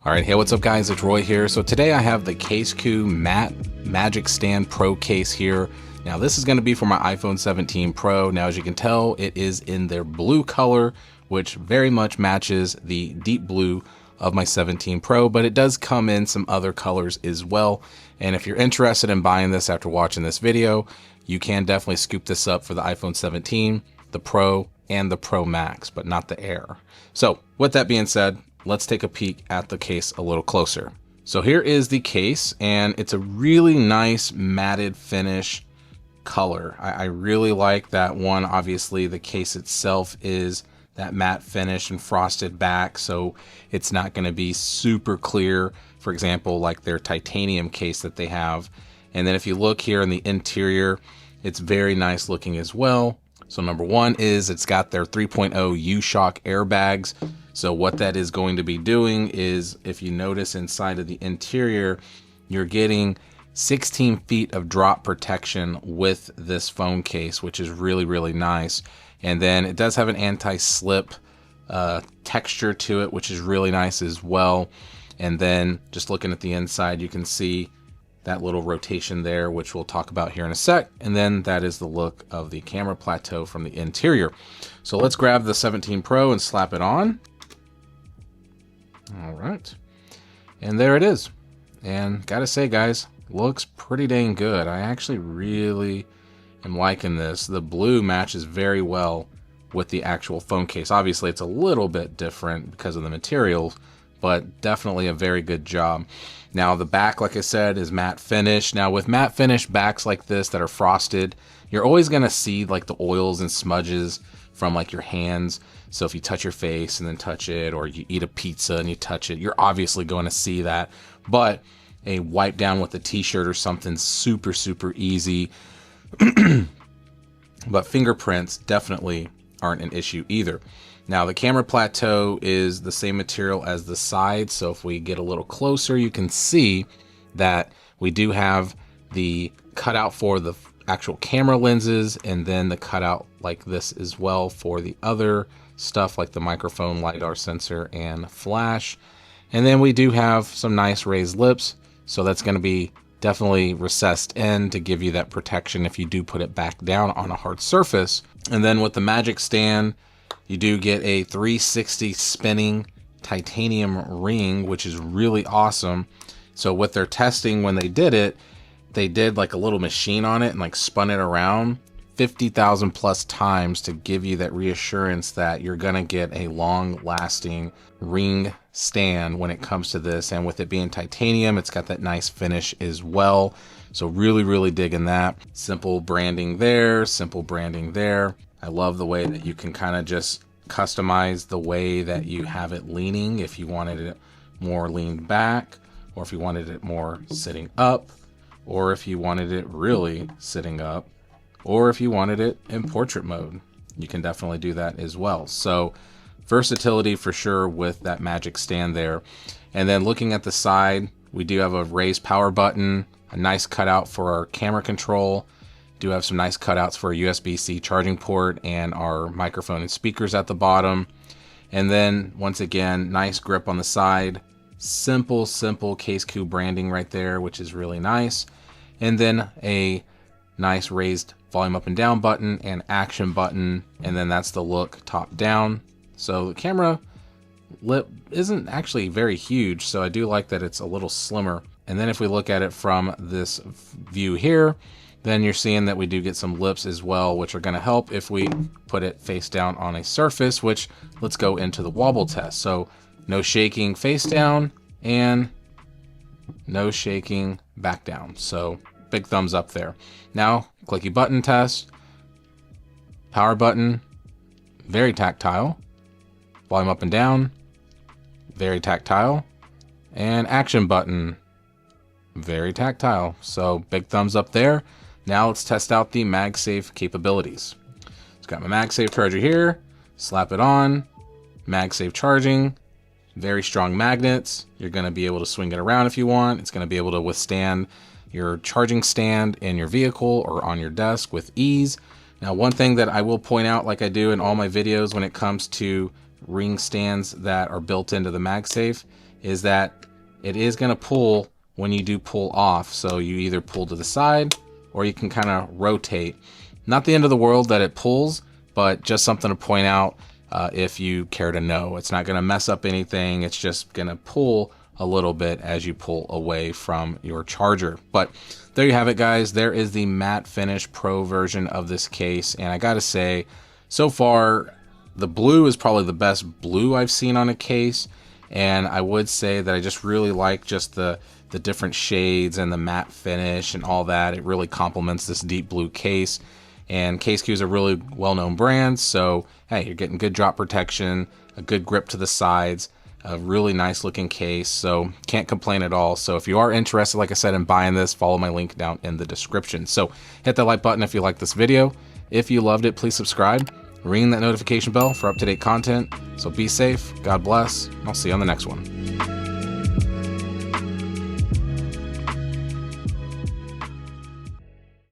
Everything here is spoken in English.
All right, hey, what's up guys, it's Roy here. So today I have the casekoo Matte Magic Stand Pro case here. Now this is gonna be for my iPhone 17 Pro. Now as you can tell, it is in their blue color, which very much matches the deep blue of my 17 Pro, but it does come in some other colors as well. And if you're interested in buying this after watching this video, you can definitely scoop this up for the iPhone 17, the Pro, and the Pro Max, but not the Air. So with that being said, let's take a peek at the case a little closer. So here is the case, and it's a really nice matted finish color. I really like that one. Obviously the case itself is that matte finish and frosted back, so it's not going to be super clear, for example, like their titanium case that they have. And then if you look here in the interior, it's very nice looking as well. So number one is it's got their 3.0 U-Shock airbags. So what that is going to be doing is, if you notice inside of the interior, you're getting 16 feet of drop protection with this phone case, which is really, really nice. And then it does have an anti-slip texture to it, which is really nice as well. And then just looking at the inside, you can see that little rotation there, which we'll talk about here in a sec. And then that is the look of the camera plateau from the interior. So let's grab the 17 Pro and slap it on. All right, and there it is. And gotta say guys, looks pretty dang good. I actually really am liking this. The blue matches very well with the actual phone case. Obviously it's a little bit different because of the materials, but definitely a very good job. Now the back, like I said, is matte finish. Now with matte finish backs like this that are frosted, you're always gonna see like the oils and smudges from like your hands. So if you touch your face and then touch it, or you eat a pizza and you touch it, you're obviously going to see that. But a wipe down with a t-shirt or something, super, super easy. But fingerprints definitely aren't an issue either. Now the camera plateau is the same material as the side. So if we get a little closer, you can see that we do have the cutout for the actual camera lenses, and then the cutout like this as well for the other stuff like the microphone, LiDAR sensor, and flash. And then we do have some nice raised lips, so that's going to be definitely recessed in to give you that protection if you do put it back down on a hard surface. And then with the Magic Stand, you do get a 360 spinning titanium ring, which is really awesome. So with their testing, when they did it, they did like a little machine on it and like spun it around 50,000 plus times to give you that reassurance that you're gonna get a long lasting ring stand when it comes to this. And with it being titanium, it's got that nice finish as well. So really, really digging that. Simple branding there, simple branding there. I love the way that you can kind of just customize the way that you have it leaning, if you wanted it more leaned back, or if you wanted it more sitting up, or if you wanted it really sitting up, or if you wanted it in portrait mode. You can definitely do that as well. So versatility for sure with that Magic Stand there. And then looking at the side, we do have a raised power button, a nice cutout for our camera control. Do have some nice cutouts for a USB-C charging port and our microphone and speakers at the bottom. And then once again, nice grip on the side. Simple casekoo branding right there, which is really nice. And then a nice raised volume up and down button and action button. And then that's the look top down. So the camera lip isn't actually very huge, so I do like that it's a little slimmer. And then if we look at it from this view here, then you're seeing that we do get some lips as well, which are going to help if we put it face down on a surface, which let's go into the wobble test. So no shaking face down and no shaking back down. So big thumbs up there. Now clicky button test, power button, very tactile, volume up and down, very tactile, and action button, very tactile. So big thumbs up there. Now let's test out the MagSafe capabilities. It's got my MagSafe charger here, slap it on, MagSafe charging, very strong magnets. You're gonna be able to swing it around if you want. It's gonna be able to withstand your charging stand in your vehicle or on your desk with ease. Now, one thing that I will point out, like I do in all my videos when it comes to ring stands that are built into the MagSafe, is that it is going to pull when you do pull off. So you either pull to the side or you can kind of rotate. Not the end of the world that it pulls, but just something to point out if you care to know. It's not going to mess up anything. It's just going to pull a little bit as you pull away from your charger. But there you have it, guys. There is the matte finish pro version of this case. And I got to say, so far, the blue is probably the best blue I've seen on a case. And I would say that I just really like just the different shades and the matte finish and all that. It really complements this deep blue case. And casekoo is a really well-known brand, so hey, you're getting good drop protection, a good grip to the sides, a really nice looking case, so can't complain at all. So if you are interested, like I said, in buying this, follow my link down in the description. So hit that like button if you like this video. If you loved it, please subscribe, ring that notification bell for up-to-date content. So be safe, God bless, and I'll see you on the next one.